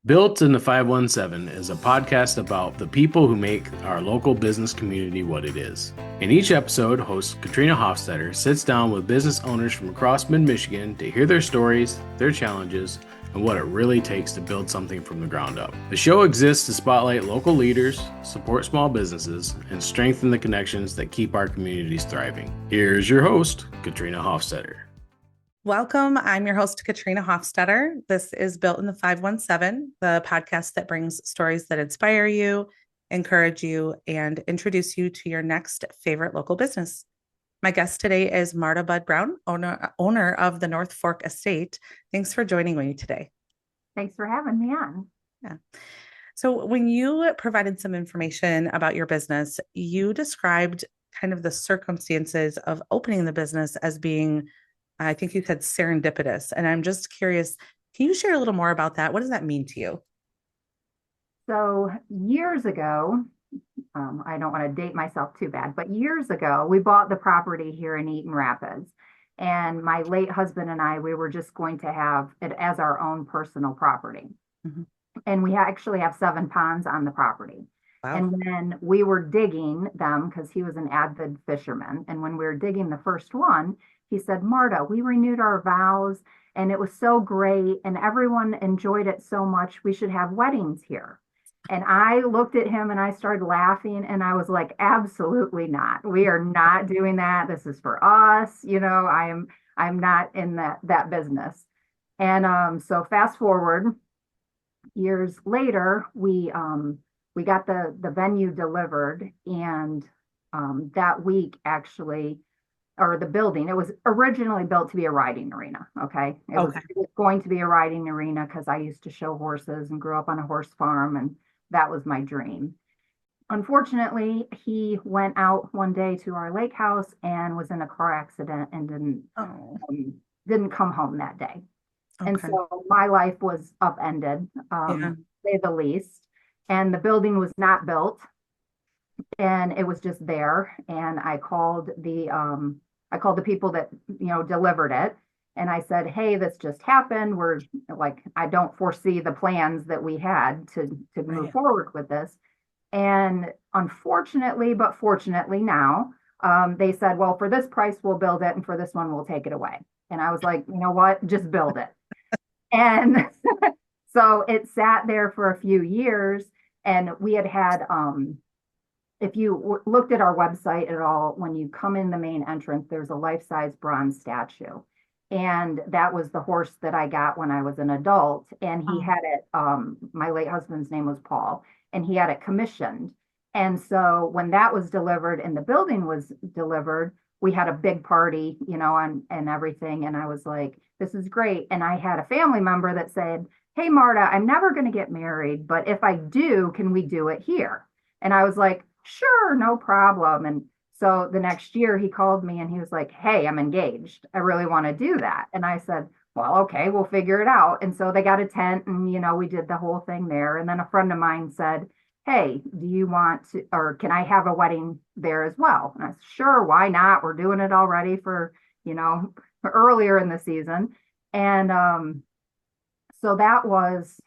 Built in the 517 is a podcast about the people who make our local business community what it is. In each episode, host Katrina Hofstetter sits down with business owners from across mid-Michigan to hear their stories, their challenges, and what it really takes to build something from the ground up. The show exists to spotlight local leaders, support small businesses, and strengthen the connections that keep our communities thriving. Here's your host, Katrina Hofstetter. Welcome. I'm your host, Katrina Hofstetter. This is Built in the 517, the podcast that brings stories that inspire you, encourage you, and introduce you to your next favorite local business. My guest today is Marta Budd Brown, owner of the Northfork Estate. Thanks for joining me today. Thanks for having me on. Yeah. So when you provided some information about your business, you described kind of the circumstances of opening the business as being, I think you said, serendipitous. And I'm just curious, can you share a little more about that? What does that mean to you? So years ago, I don't want to date myself too bad, but years ago, we bought the property here in Eaton Rapids. And my late husband and I, we were just going to have it as our own personal property. Mm-hmm. And we actually have 7 ponds on the property. Wow. And when we were digging them, because he was an avid fisherman, and when we were digging the first one, he said, Marta, we renewed our vows and it was so great and everyone enjoyed it so much. We should have weddings here. And I looked at him and I started laughing and I was like, absolutely not. We are not doing that. This is for us. You know, I'm not in that business. And so fast forward years later, we got the venue delivered, and that week actually, or the building, it was originally built to be a riding arena. Okay. It was going to be a riding arena because I used to show horses and grew up on a horse farm, and that was my dream. Unfortunately, he went out one day to our lake house and was in a car accident and didn't come home that day. Okay. And so my life was upended, to say the least. And the building was not built, and it was just there. And I called the people that, delivered it. And I said, hey, this just happened. We're like, I don't foresee the plans that we had to move forward with this. And unfortunately, but fortunately now, they said, well, for this price, we'll build it. And for this one, we'll take it away. And I was like, you know what, just build it. And so it sat there for a few years, and we had if you looked at our website at all, when you come in the main entrance, there's a life-size bronze statue. And that was the horse that I got when I was an adult. And he had it, my late husband's name was Paul, and he had it commissioned. And so when that was delivered and the building was delivered, we had a big party, and everything. And I was like, this is great. And I had a family member that said, hey, Marta, I'm never going to get married, but if I do, can we do it here? And I was like, sure, no problem. And so the next year he called me and he was like, hey, I'm engaged. I really want to do that. And I said, well, okay, we'll figure it out. And so they got a tent and, we did the whole thing there. And then a friend of mine said, hey, do you want to, or can I have a wedding there as well? And I said, sure, why not? We're doing it already for earlier in the season. And so that was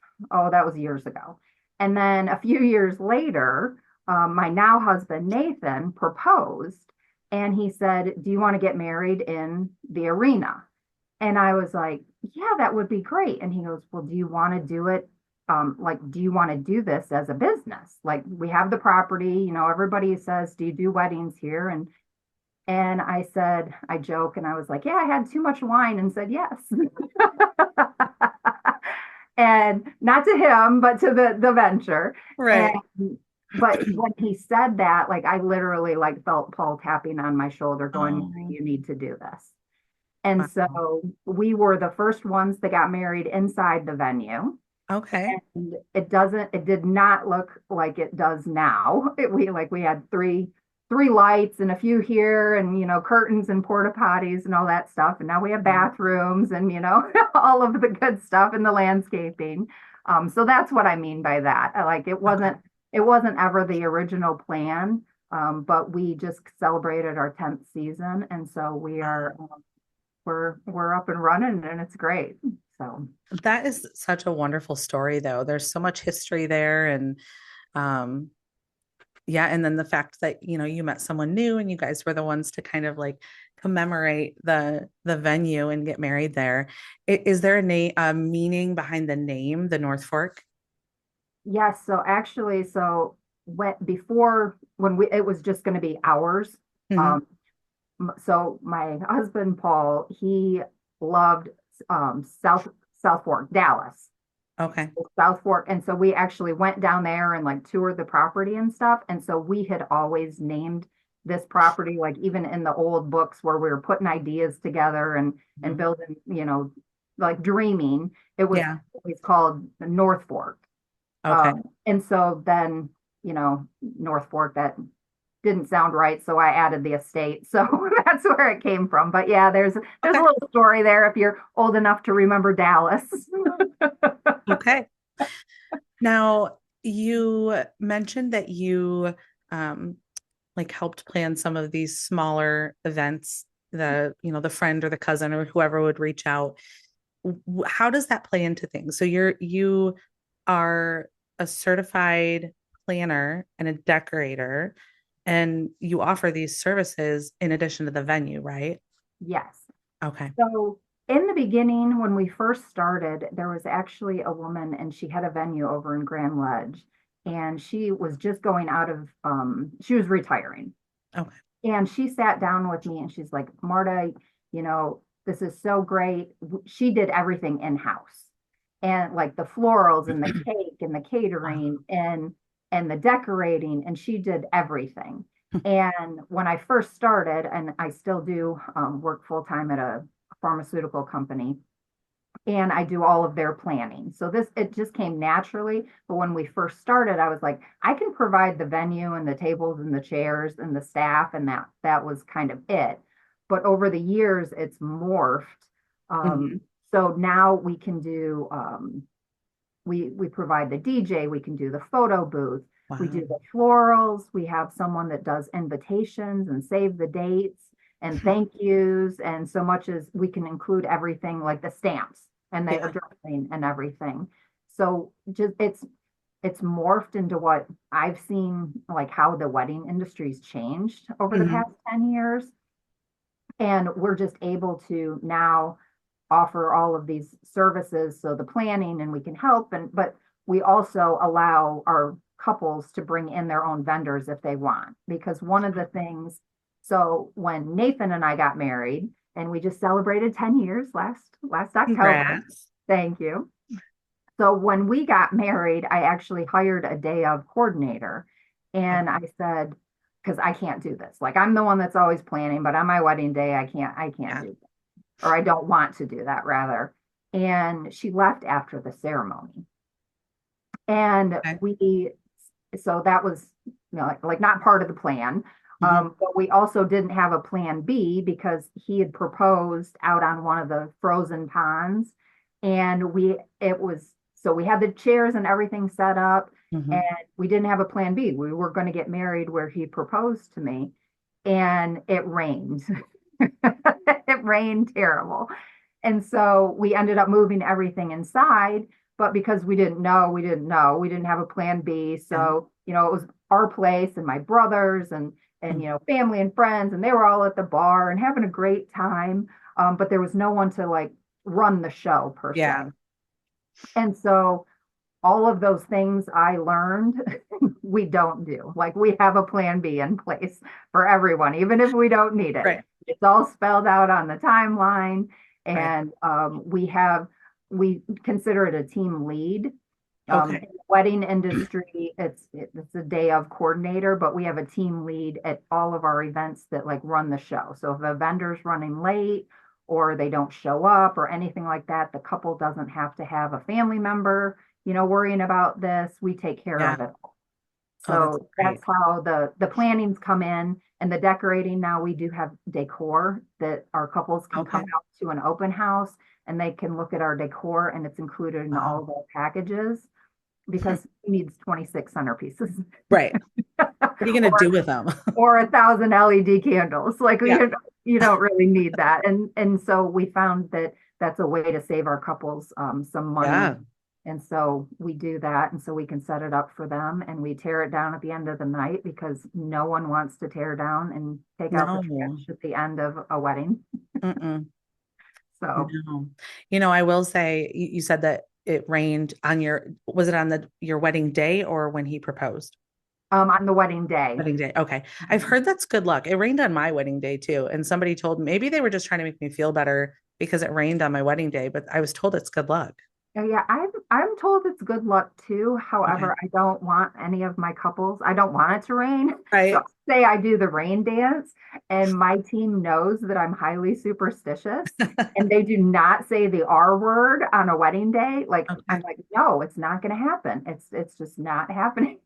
years ago. And then a few years later, my now husband, Nathan, proposed, and he said, do you want to get married in the arena? And I was like, yeah, that would be great. And he goes, well, do you want to do it? Do you want to do this as a business? Like, we have the property, everybody says, do you do weddings here? And I said, I joke, and I was like, yeah, I had too much wine, and said yes. And not to him, but to the venture. Right. But when he said that, I literally felt Paul tapping on my shoulder going, you need to do this. And so we were the first ones that got married inside the venue. Okay. And it did not look like it does now. We had three lights and a few here and, curtains and porta potties and all that stuff. And now we have bathrooms and, all of the good stuff in the landscaping. So that's what I mean by that. It wasn't ever the original plan, but we just celebrated our 10th season. And so we're up and running, and it's great. So That is such a wonderful story, though. There's so much history there. And yeah, and then the fact that, you met someone new and you guys were the ones to kind of like commemorate the venue and get married there. Is there a meaning behind the name, the North Fork? yes, so actually, so when it was just going to be ours. Mhm. Um, so my husband Paul, he loved South Fork, Dallas. Okay. South Fork. And so we actually went down there and like toured the property and stuff. And so we had always named this property, like even in the old books where we were putting ideas together and Mhm. building, like dreaming, it was Yeah. always called the North Fork. Okay. And so then, North Fork, that didn't sound right, so I added the estate. So that's where it came from. But yeah, there's a Okay. little story there if you're old enough to remember Dallas. Okay. Now, you mentioned that you um like helped plan some of these smaller events, the friend or the cousin or whoever would reach out. How does that play into things? So you are a certified planner and a decorator, and you offer these services in addition to the venue, right? Yes. Okay. So in the beginning, when we first started, there was actually a woman and she had a venue over in Grand Ledge and she was just going out of, she was retiring. Okay. And she sat down with me and she's like, Marta, this is so great. She did everything in-house and like the florals and the cake and the catering and the decorating, and she did everything. And when I first started, and I still do work full time at a pharmaceutical company, and I do all of their planning. So it just came naturally. But when we first started, I was like, I can provide the venue and the tables and the chairs and the staff, and that was kind of it. But over the years, it's morphed. Um, Mhm. so now we can do we provide the DJ, we can do the photo booth, we Wow. do the florals, we have someone that does invitations and save the dates and thank yous, and so much as we can include everything like the stamps and the Yeah. addressing and everything. So just it's morphed into what I've seen, like how the wedding industry's changed over the Mhm. past 10 years. And we're just able to now offer all of these services. So the planning, and we can help, but we also allow our couples to bring in their own vendors if they want. Because one of the things, so when Nathan and I got married, and we just celebrated 10 years last October. Congrats. Thank you. So when we got married, I actually hired a day of coordinator. And I said, because I can't do this. Like I'm the one that's always planning, but on my wedding day, I can't Yeah. do that. Or I don't want to do that rather. And she left after the ceremony. And Okay. so that was, like not part of the plan. Mhm. But we also didn't have a plan B because he had proposed out on one of the frozen ponds. And so we had the chairs and everything set up, and Mhm. we didn't have a plan B. We were going to get married where he proposed to me, and it rained. It rained terrible. And so we ended up moving everything inside, but because we didn't have a plan B. Yeah. So, it was our place and my brothers and Mhm. family and friends, and they were all at the bar and having a great time. But there was no one to like run the show per Yeah. se. And so all of those things I learned, we don't do. Like we have a plan B in place for everyone, even if we don't need it. Right. It's all spelled out on the timeline. Right. And we consider it a team lead. In Okay. the wedding industry, it's a day of coordinator, but we have a team lead at all of our events that like run the show. So if a vendor's running late or they don't show up or anything like that, the couple doesn't have to have a family member, worrying about this. We take care Yeah. of it. Oh, that's So great. that's how the plannings come in, and the decorating. Now we do have decor that our couples can come Okay. out to an open house and they can look at our decor, and it's included in all Wow. of our packages because he needs 26 centerpieces Right. What are you gonna or do with them? or 1,000 LED candles. Like Yeah. you don't really need that. And so we found that that's a way to save our couples some money. Yeah. And so we do that. And so we can set it up for them, and we tear it down at the end of the night because no one wants to tear down and take out the No. trash at the end of a wedding. Mm-mm. So No. I will say you said that it rained on was it on your wedding day or when he proposed? on the wedding day. Wedding day. Okay. I've heard that's good luck. It rained on my wedding day too. And somebody told me maybe they were just trying to make me feel better because it rained on my wedding day, but I was told it's good luck. Yeah, I'm told it's good luck too. However, I don't want any of my couples, I don't want it to rain. Right. So say I do the rain dance and my team knows that I'm highly superstitious and they do not say the R word on a wedding day. Like I'm like, no, it's not going to happen. It's just not happening.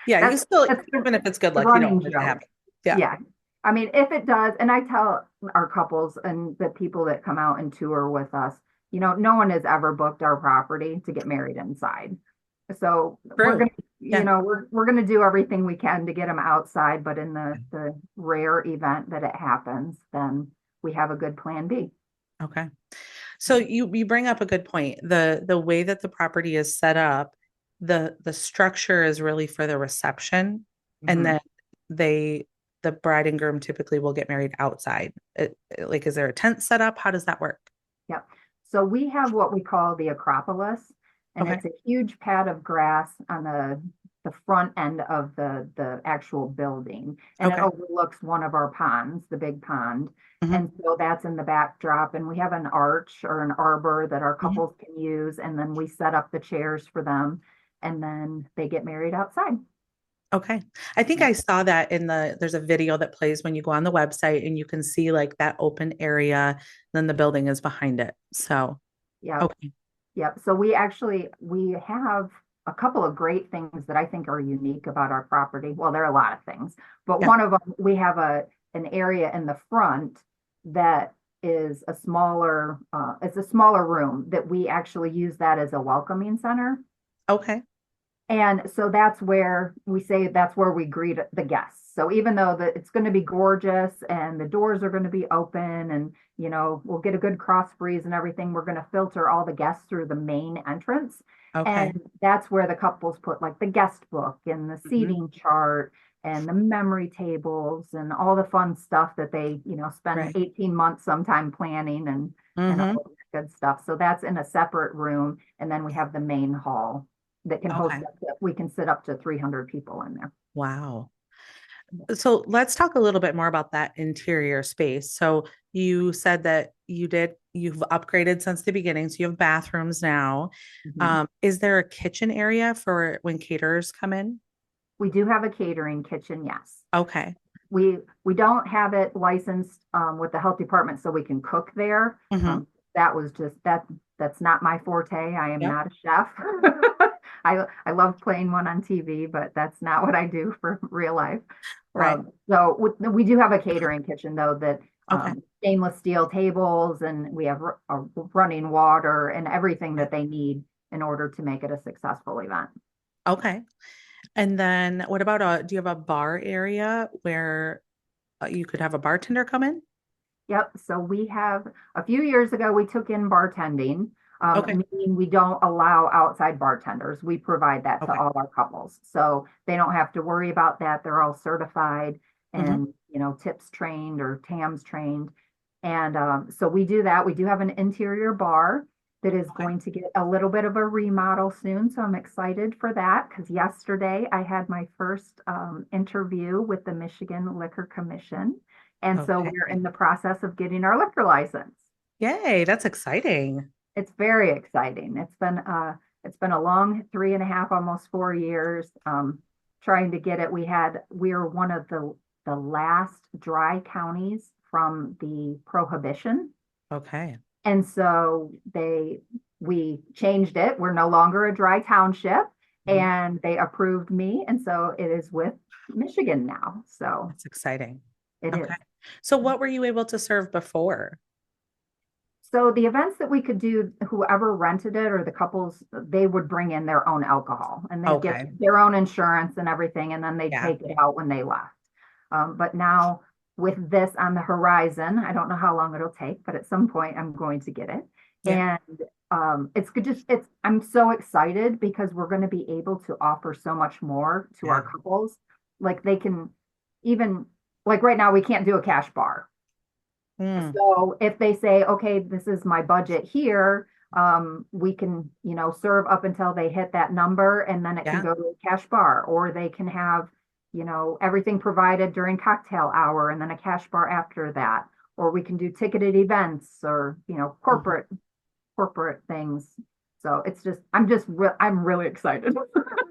Yeah, you still, even if it's good luck, you don't want it to happen. Yeah. Yeah. I mean, if it does, and I tell our couples and the people that come out and tour with us, no one has ever booked our property to get married inside. So we're going to, we're going to do everything we can to get them outside, but in the rare event that it happens, then we have a good plan B. Okay. So you bring up a good point. The way that the property is set up, the structure is really for the reception, and then the bride and groom typically will get married outside. Is there a tent set up? How does that work? Yeah. So we have what we call the Acropolis, and it's a huge pad of grass on the front end of the actual building, and it overlooks one of our ponds, the big pond. And so that's in the backdrop, and we have an arch or an arbor that our couples can use, and then we set up the chairs for them, and then they get married outside. Okay. I think I saw that there's a video that plays when you go on the website and you can see like that open area, then the building is behind it. So, yeah. Okay. Yeah. So we have a couple of great things that I think are unique about our property. Well, there are a lot of things, but one of them, we have an area in the front that is it's a smaller room that we actually use that as a welcoming center. Okay. And so that's where we greet the guests. So even though it's going to be gorgeous and the doors are going to be open and, we'll get a good cross breeze and everything, we're going to filter all the guests through the main entrance. Okay. And that's where the couples put like the guest book and the seating chart and the memory tables and all the fun stuff that they, spend 18 months sometime planning and all that good stuff. So that's in a separate room. And then we have the main hall that can host we can sit up to 300 people in there. Wow. So let's talk a little bit more about that interior space. So you said that you've upgraded since the beginning. So you have bathrooms now. Is there a kitchen area for when caterers come in? We do have a catering kitchen. Yes. Okay. We don't have it licensed with the health department so we can cook there. That was just that's not my forte. I am not a chef. I love playing one on TV, but that's not what I do for real life. Right. So we do have a catering kitchen though that stainless steel tables, and we have running water and everything that they need in order to make it a successful event. Okay. And then what about do you have a bar area where you could have a bartender come in? Yep. So we have, a few years ago, we took in bartending, meaning we don't allow outside bartenders. We provide that to all our couples. So they don't have to worry about that. They're all certified and, tips trained or TAMS trained. And so we do that. We do have an interior bar that is going to get a little bit of a remodel soon. So I'm excited for that because yesterday I had my first interview with the Michigan Liquor Commission. And so we're in the process of getting our liquor license. Yay, that's exciting. It's very exciting. It's been a long 3.5, almost 4 years trying to get it. We were one of the last dry counties from the Prohibition. Okay. And so we changed it. We're no longer a dry township, and they approved me. And so it is with Michigan now. So that's exciting. It is. So what were you able to serve before? So the events that we could do, whoever rented it or the couples, they would bring in their own alcohol and they get their own insurance and everything, and then they take it out when they left. But now with this on the horizon. I don't know how long it'll take, but at some point I'm going to get it. Yeah. And it's good. I'm so excited because we're going to be able to offer so much more to our Yeah. couples. Like they can even, like right now, we can't do a cash bar. Mm, So if they say, okay, this is my budget here, we can, serve up until they hit that number and then it can yeah. go to a cash bar, or they can have, everything provided during cocktail hour and then a cash bar after that. Or we can do ticketed events or, Mhm. corporate things. So it's just, I'm really excited.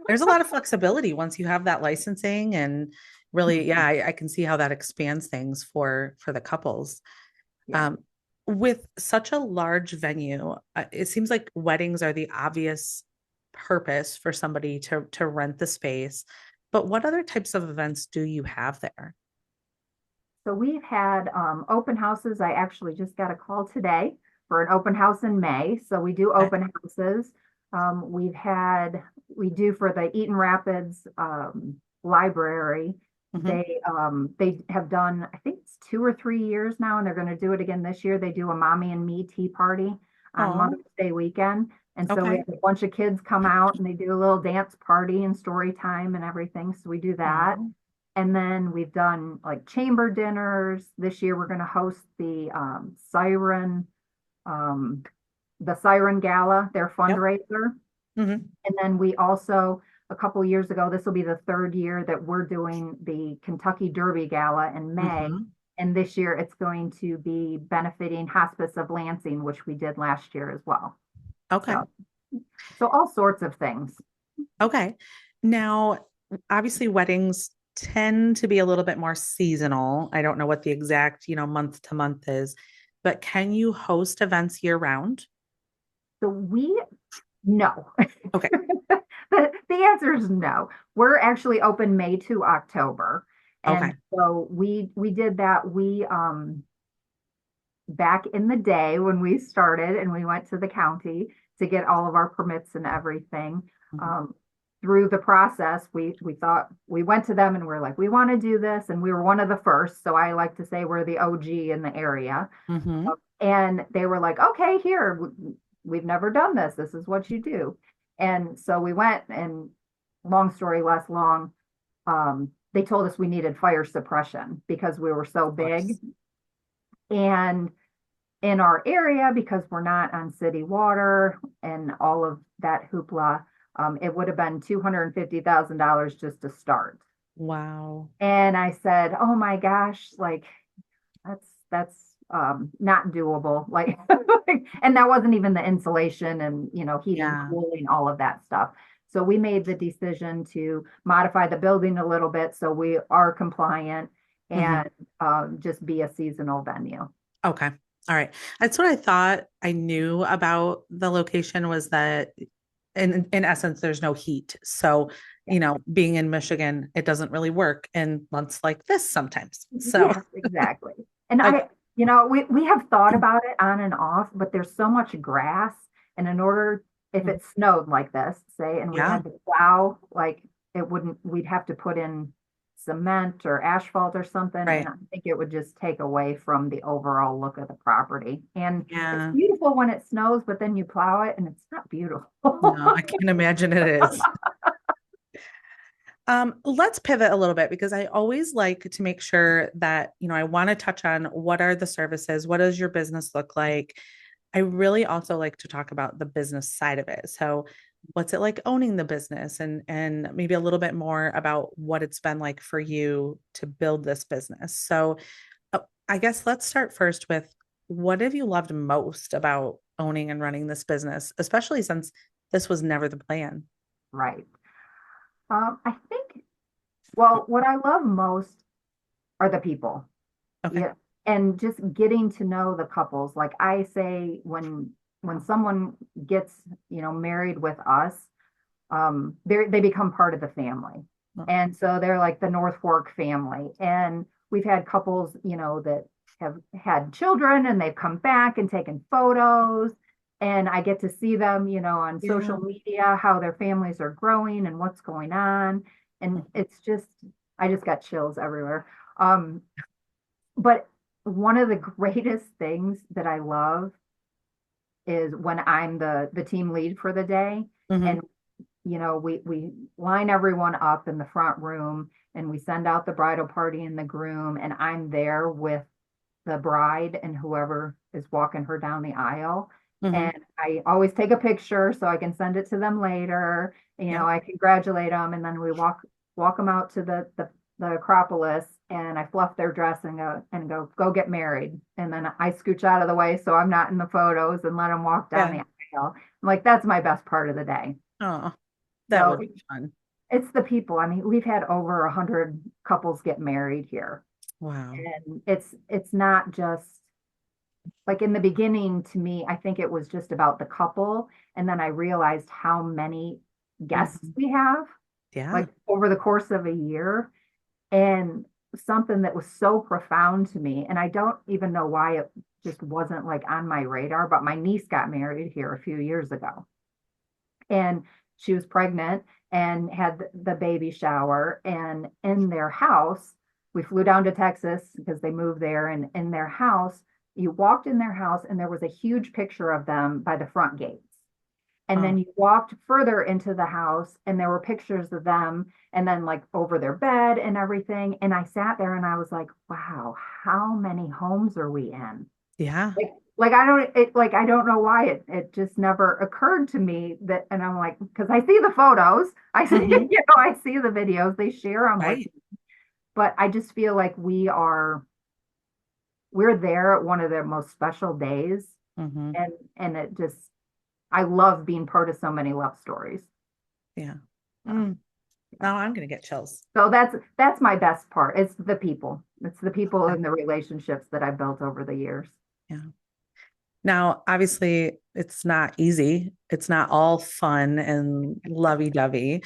There's a lot of flexibility once you have that licensing and really, yeah, I can see how that expands things for the couples. Yeah. Um, with such a large venue, it seems like weddings are the obvious purpose for somebody to rent the space. But what other types of events do you have there? So we've had open houses. I actually just got a call today for an open house in May. So we do Okay. open houses. We do for the Eaton Rapids library. Mhm. They have done, I think it's 2 or 3 years now, and they're going to do it again this year. They do a mommy and me tea party on Oh, Mother's Day weekend. And so we okay. have a bunch of kids come out and they do a little dance party and story time and everything. So we do that. Oh, And then we've done like chamber dinners. This year we're going to host um, the Siren Gala, their yep. fundraiser. Hmm. And then we also, a couple years ago, this will be the third year that we're doing the Kentucky Derby Gala in May. Hmm. And this year it's going to be benefiting Hospice of Lansing, which we did last year as well. Okay. So, so all sorts of things. Okay. Now, obviously, weddings tend to be a little bit more seasonal. I don't know what the exact, month to month is, but can you host events year round? So we no. Okay. The answer is no. We're actually open May to October. And Okay. so we did that. We back in the day when we started and we went to the county to get all of our permits and everything. Mhm. Um, Through the process, we thought we went to them and we're like, we want to do this, and we were one of the first. So I like to say we're the OG in the area. Mhm. And they were like, okay, here, we've never done this. This is what you do. And so we went, and long story less long, they told us we needed fire suppression because we were so Of big. course. And in our area, because we're not on city water and all of that hoopla, it would have been $250,000 just to start. Wow. And I said, oh my gosh, like that's not doable. Like, and that wasn't even the insulation and heating, Yeah. cooling, all of that stuff. So we made the decision to modify the building a little bit so we are compliant Mhm. and just be a seasonal venue. Okay. All right. That's what I thought I knew about the location was that in essence, there's no heat. So, Yeah. being in Michigan, it doesn't really work in months like this sometimes. So, Yes, exactly. And okay. we have thought about it on and off, but there's so much grass. And in order, if Mhm. it snowed like this, say, and we Yeah. had to plow, like we'd have to put in cement or asphalt or something. And Right. I think it would just take away from the overall look of the property. And it's Yeah. beautiful when it snows, but then you plow it and it's not beautiful. No, I can't imagine it is. Let's pivot a little bit because I always like to make sure that, I want to touch on what are the services, what does your business look like? I really also like to talk about the business side of it. So, what's it like owning the business and maybe a little bit more about what it's been like for you to build this business. So, I guess let's start first with what have you loved most about owning and running this business, especially since this was never the plan. Right. I think, well, what I love most are the people. Okay. Yeah. And just getting to know the couples. Like I say, when someone gets, married with us, they become part of the family. Well, And so they're like the Northfork family. And we've had couples, that have had children and they've come back and taken photos. And I get to see them, on social yeah. media, how their families are growing and what's going on. And it's just, I just got chills everywhere. Um, but one of the greatest things that I love is when I'm the team lead for the day. Mhm. And we line everyone up in the front room and we send out the bridal party and the groom, and I'm there with the bride and whoever is walking her down the aisle. Mhm. And I always take a picture so I can send it to them later. Yep. I congratulate them, and then we walk them out to the Acropolis, and I fluff their dress and go get married. And then I scooch out of the way so I'm not in the photos and let them walk down Yeah. the aisle. I'm like, that's my best part of the day. Oh, that So would be fun. it's the people. I mean, we've had over 100 couples get married here. Wow. And it's not just like in the beginning, to me, I think it was just about the couple. And then I realized how many guests Mhm. we have, Yeah. like over the course of a year. And something that was so profound to me, and I don't even know why it just wasn't like on my radar, but my niece got married here a few years ago. And she was pregnant and had the baby shower. And in their house, we flew down to Texas because they moved there. And in their house, you walked in their house and there was a huge picture of them by the front gates. And then Oh, you walked further into the house and there were pictures of them and then like over their bed and everything. And I sat there and I was like, wow, how many homes are we in? yeah. I don't know why it just never occurred to me that, and I'm like, because I see the photos, I see, Mhm. I see the videos, they share them with Right. me, but I just feel like we're there at one of their most special days. Mhm. And it just, I love being part of so many love stories. Yeah. So, Now I'm gonna get chills. so that's my best part. It's the people. It's the people and the relationships that I've built over the years. Yeah. Now, obviously, it's not easy. It's not all fun and lovey-dovey.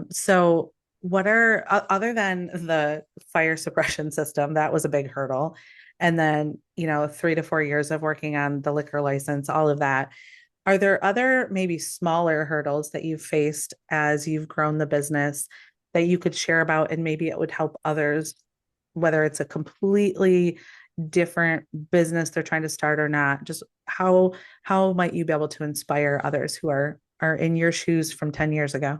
So what are other than the fire suppression system, that was a big hurdle. And then, 3 to 4 years of working on the liquor license, all of that. Are there other maybe smaller hurdles that you've faced as you've grown the business that you could share about, and maybe it would help others, whether it's a completely different business they're trying to start or not? Just how might you be able to inspire others who are in your shoes from 10 years ago?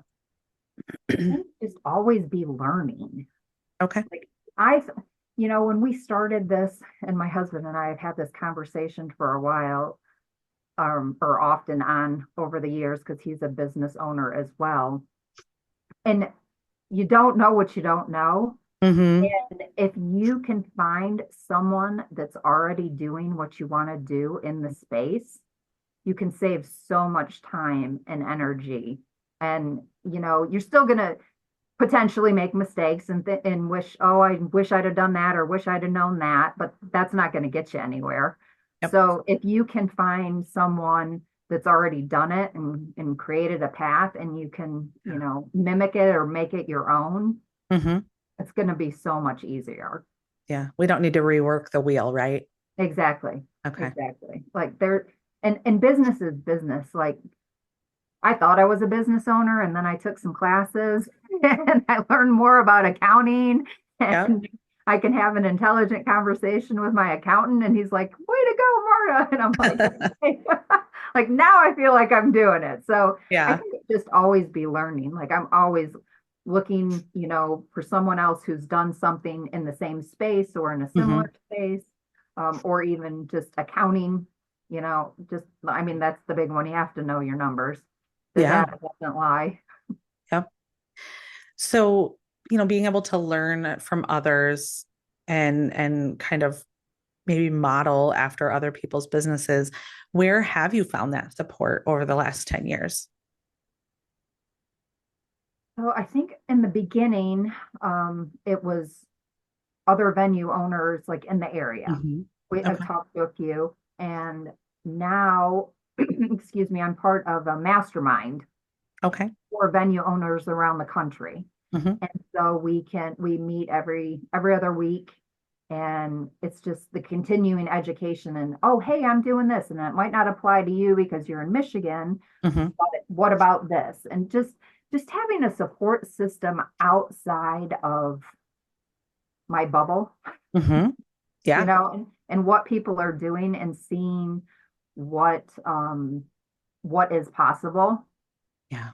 And just always be learning. Okay. Like when we started this, and my husband and I have had this conversation for a while, or often on over the years, because he's a business owner as well. And you don't know what you don't know. Mm-hmm. And if you can find someone that's already doing what you want to do in the space, you can save so much time and energy. And you're still gonna potentially make mistakes and wish, oh, I wish I'd have done that or wish I'd have known that, but that's not going to get you anywhere. Yep. So if you can find someone that's already done it and created a path, and you can, mimic it or make it your own, Mm-hmm. it's going to be so much easier. Yeah. We don't need to rework the wheel, right? Exactly. Okay. Exactly. Like and business is business. Like I thought I was a business owner, and then I took some classes and I learned more about accounting, Yep. and I can have an intelligent conversation with my accountant and he's like, way to go, Marta. And I'm like, okay. Like now I feel like I'm doing it. So I Yeah. think just always be learning. Like I'm always looking, for someone else who's done something in the same space or in a Mm-hmm. similar space, or even just accounting, I mean, that's the big one. You have to know your numbers. The Yeah. data doesn't lie. Yep. So, being able to learn from others and kind of maybe model after other people's businesses, where have you found that support over the last 10 years? So I think in the beginning, it was other venue owners like in the area. Mm-hmm. I've Okay. talked to a few, and now, excuse me, I'm part of a mastermind Okay. for venue owners around the country. Mm-hmm. And so we meet every other week, and it's just the continuing education and, oh, hey, I'm doing this, and it might not apply to you because you're in Michigan, Mm-hmm. but what about this? And just having a support system outside of my bubble. Mm-hmm. Yeah. and what people are doing and seeing what is possible. Yeah.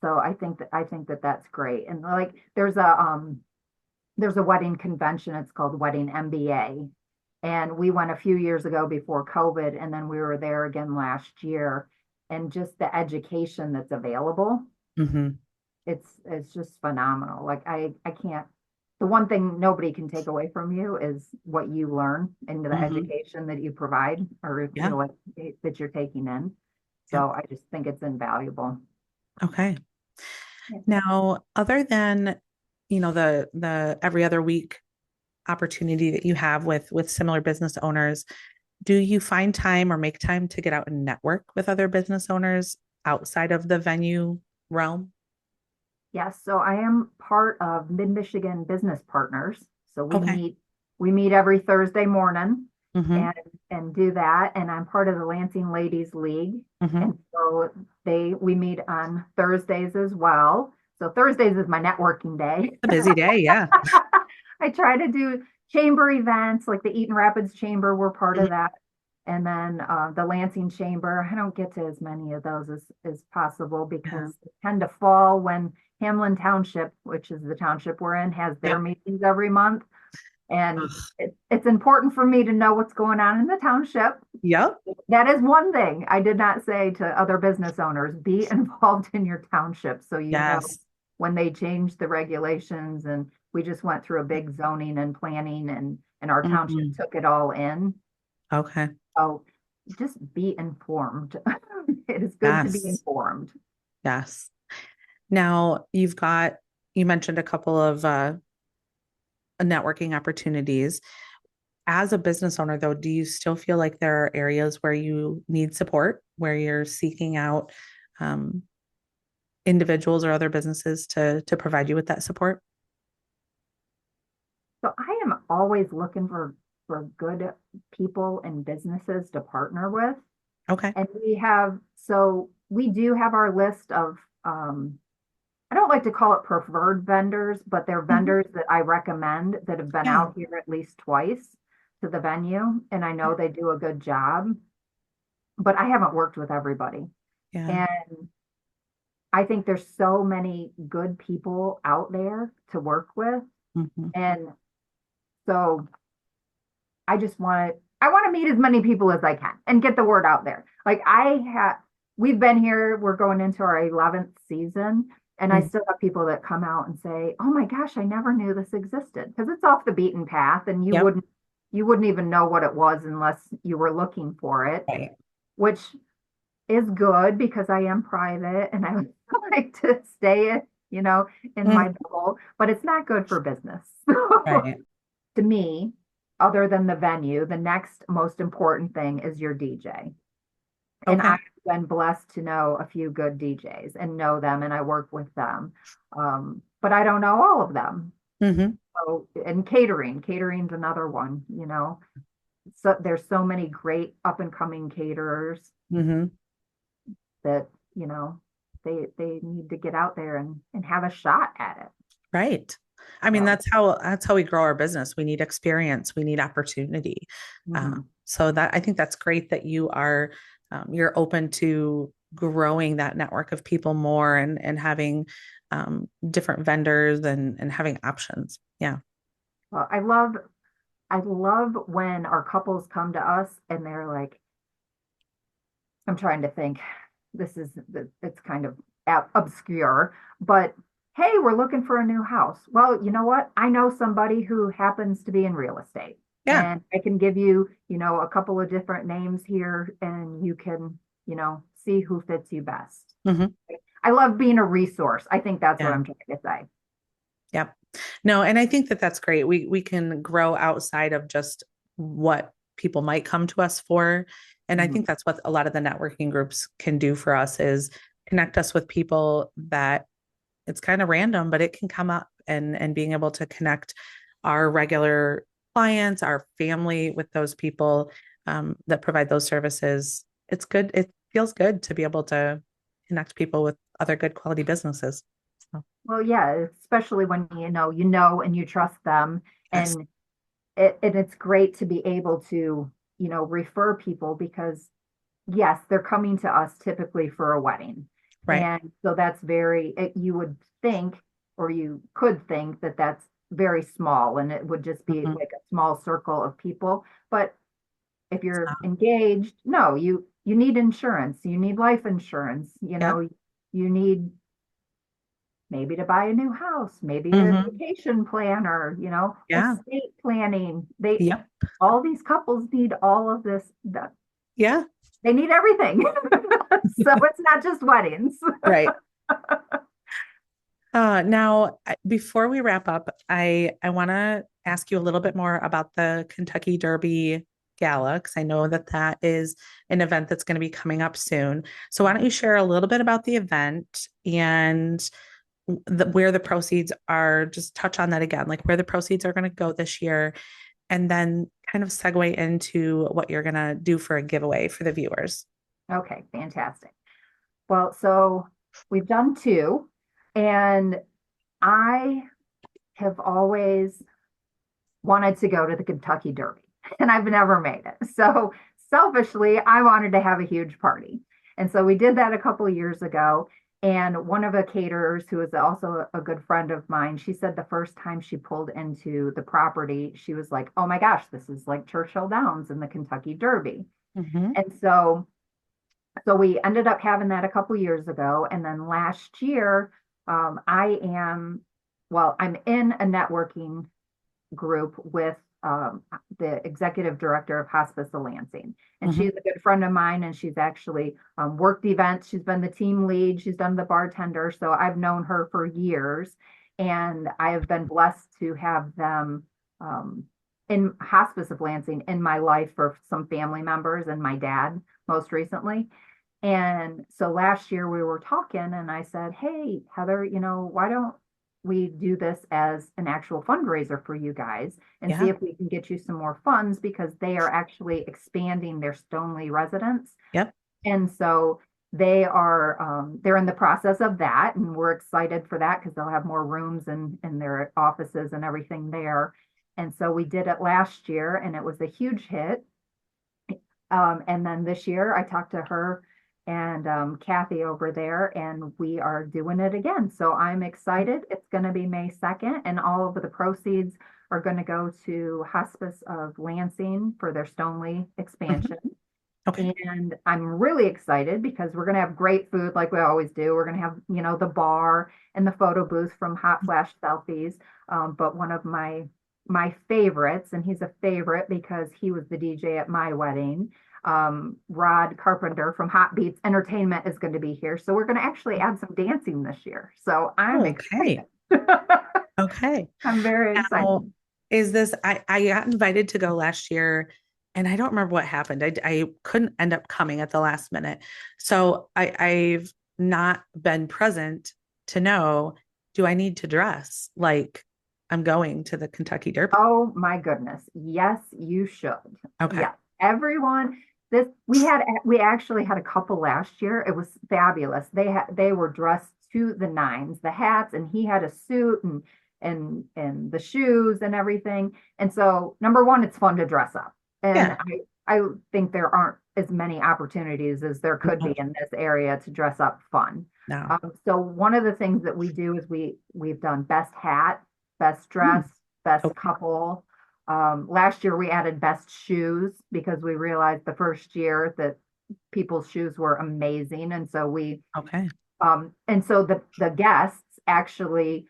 So I think that that's great. And like there's a wedding convention. It's called Wedding MBA. And we went a few years ago before COVID, and then we were there again last year. And just the education that's available, Hmm. it's just phenomenal. Like I can't, the one thing nobody can take away from you is what you learn and the Hmm. education that you provide or Yeah. that you're taking in. Yeah. So I just think it's invaluable. Okay. Yeah. Now, other than, the every other week opportunity that you have with similar business owners, do you find time or make time to get out and network with other business owners outside of the venue realm? Yes, so I am part of Mid-Michigan Business Partners. So Okay. we meet every Thursday morning Hmm. and do that. And I'm part of the Lansing Ladies League. Hmm. And so we meet on Thursdays as well. So Thursdays is my networking day. A busy day. Yeah. I try to do chamber events like the Eaton Rapids Chamber, we're part Mhm. of that. And then the Lansing Chamber, I don't get to as many of those as possible Yeah. because they tend to fall when Hamlin Township, which is the township we're in, has their Yep. meetings every month. And Ugh. it's important for me to know what's going on in the township. Yep. That is one thing I did not say to other business owners, be involved in your township so you know Yes. when they change the regulations. And we just went through a big zoning and planning and our township Mhm. took it all in. Okay. So just be informed. It is good to be Yes. informed. Yes. Now you mentioned a couple of networking opportunities. As a business owner, though, do you still feel like there are areas where you need support, where you're seeking out um, individuals or other businesses to provide you with that support? So I am always looking for good people and businesses to partner with. Okay. And we do have our list of, I don't like to call it preferred vendors, but they're Mhm. vendors that I recommend that have been Yeah. out here at least twice to the venue. And I know they do a good job, but I haven't worked with everybody. Yeah. And I think there's so many good people out there to work with. Mhm. And so I want to meet as many people as I can and get the word out there. We've been here, we're going into our 11th season, and I Mhm. still have people that come out and say, "Oh my gosh, I never knew this existed," because it's off the beaten path and Yep. you wouldn't even know what it was unless you were looking for it, Right. which is good because I am private and I like to stay, in my Mm. bubble, but it's not good for business. Right. To me, other than the venue, the next most important thing is your DJ. And Okay. I've been blessed to know a few good DJs and know them, and I work with them. But I don't know all of them. Hmm. So, and catering's another one, So there's so many great up and coming caterers Hmm. that, they need to get out there and have a shot at it. Right. I mean, So, that's how we grow our business. We need experience. We need opportunity. mhm. So that I think that's great that you're open to growing that network of people more and having different vendors and having options. Yeah. Well, I love when our couples come to us and they're like, I'm trying to think. It's kind of obscure, but hey, we're looking for a new house. Well, you know what? I know somebody who happens to be in real estate, Yeah. and I can give you, a couple of different names here, and you can, see who fits you best. Hmm. I love being a resource. I think that's what Yeah. I'm trying to say. Yep. No, and I think that that's great. We can grow outside of just what people might come to us for. And I Mhm. think that's what a lot of the networking groups can do for us is connect us with people that it's kind of random, but it can come up and being able to connect our regular clients, our family with those people that provide those services. It's good. It feels good to be able to connect people with other good quality businesses. So, Well, yeah, especially when and you trust them, yes. and and it's great to be able to, refer people because yes, they're coming to us typically for a wedding. Right. And so that's you would think, or you could think that that's very small and it would just be Mhm. like a small circle of people. But if you're engaged, no, you need insurance, you need life insurance, Yep. you need maybe to buy a new house, maybe a Hmm. vacation planner, Yeah. estate planning. Yep. All these couples need all of this. Yeah. They need everything. So it's not just weddings. Right. Now, before we wrap up, I want to ask you a little bit more about the Kentucky Derby Gala, because I know that that is an event that's going to be coming up soon. So why don't you share a little bit about the event and where the proceeds are, just touch on that again, like where the proceeds are going to go this year, and then kind of segue into what you're going to do for a giveaway for the viewers. Okay, fantastic. Well, so we've done two, and I have always wanted to go to the Kentucky Derby, and I've never made it. So selfishly, I wanted to have a huge party. And so we did that a couple of years ago. And one of the caterers, who is also a good friend of mine, she said the first time she pulled into the property, she was like, oh my gosh, this is like Churchill Downs in the Kentucky Derby. Mhm. And so we ended up having that a couple years ago. And then last year, I'm in a networking group with the executive director of Hospice of Lansing. And Mhm. she's a good friend of mine, and she's actually worked events. She's been the team lead. She's done the bartender. So I've known her for years. And I have been blessed to have them in Hospice of Lansing in my life for some family members and my dad most recently. And so last year we were talking, and I said, hey, Heather, why don't we do this as an actual fundraiser for you guys and see Yeah. if we can get you some more funds, because they are actually expanding their Stoneleigh residence. Yep. And so they're in the process of that, and we're excited for that because they'll have more rooms in their offices and everything there. And so we did it last year, and it was a huge hit. And then this year I talked to her and Kathy over there, and we are doing it again. So I'm excited. It's going to be May 2nd, and all of the proceeds are going to go to Hospice of Lansing for their Stoneleigh Mhm. expansion. Okay. And I'm really excited because we're going to have great food like we always do. We're going to have, the bar and the photo booth from Hot Flash Selfies. But one of my favorites, and he's a favorite because he was the DJ at my wedding, Rod Carpenter from Hot Beats Entertainment is going to be here. So we're going to actually add some dancing this year. So I'm excited. Okay. Okay. I'm very Now, excited. is this, I got invited to go last year and I don't remember what happened. I couldn't end up coming at the last minute. So I've not been present to know, do I need to dress like I'm going to the Kentucky Derby? Oh my goodness. Yes, you should. Okay. Yeah. Everyone, we actually had a couple last year. It was fabulous. They were dressed to the nines, the hats, and he had a suit and the shoes and everything. And so number one, it's fun to dress up. And Yeah. I think there aren't as many opportunities as there could be No. in this area to dress up fun. No. So one of the things that we do is we've done best hat, best Hmm. dress, best Okay. couple. Last year we added best shoes because we realized the first year that people's shoes were amazing. And so Okay. the guests actually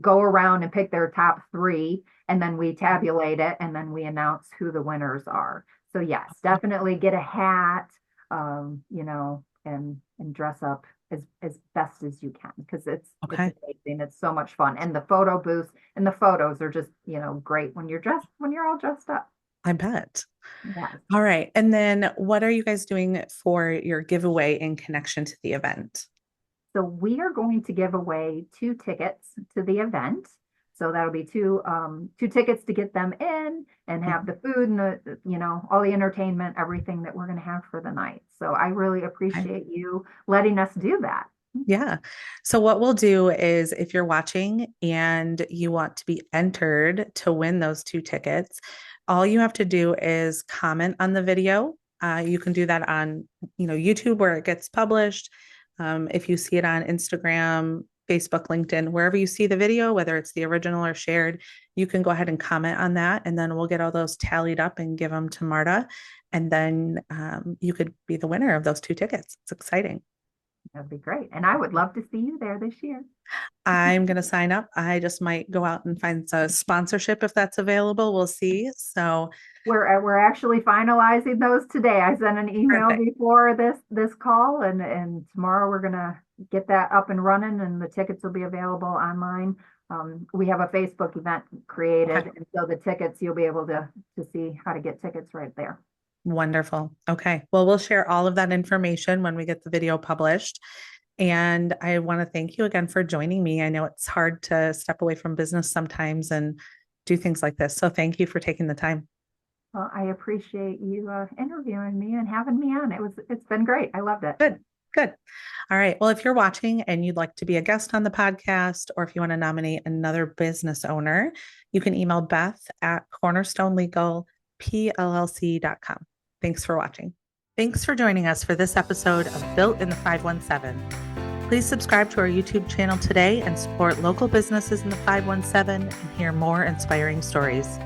go around and pick their top three, and then we tabulate it, and then we announce who the winners are. So yes, definitely get a hat, and dress up as best as you can, because it's Okay. amazing. It's so much fun. And the photo booths and the photos are just, great when you're all dressed up. I bet. Yeah. All right. And then what are you guys doing for your giveaway in connection to the event? So we are going to give away 2 tickets to the event. So that'll be two tickets to get them in and have the food and all the entertainment, everything that we're going to have for the night. So I really Okay. appreciate you letting us do that. Yeah. So what we'll do is if you're watching and you want to be entered to win those 2 tickets, all you have to do is comment on the video. You can do that on, YouTube where it gets published. If you see it on Instagram, Facebook, LinkedIn, wherever you see the video, whether it's the original or shared, you can go ahead and comment on that. And then we'll get all those tallied up and give them to Marta. And then you could be the winner of those 2 tickets. It's exciting. That'd be great. And I would love to see you there this year. I'm going to sign up. I just might go out and find a sponsorship if that's available. We'll see. So we're actually finalizing those today. I sent an email before this call, and tomorrow we're going to get that up and running, and the tickets will be available online. We have a Facebook event created, and so the tickets, you'll be able to see how to get tickets right there. Wonderful. Okay. Well, we'll share all of that information when we get the video published. And I want to thank you again for joining me. I know it's hard to step away from business sometimes and do things like this. So thank you for taking the time. Well, I appreciate you interviewing me and having me on. It's been great. I loved it. Good. All right. Well, if you're watching and you'd like to be a guest on the podcast, or if you want to nominate another business owner, you can email Beth at cornerstonelegalpllc.com. Thanks for watching. Thanks for joining us for this episode of Built in the 517. Please subscribe to our YouTube channel today and support local businesses in the 517 and hear more inspiring stories.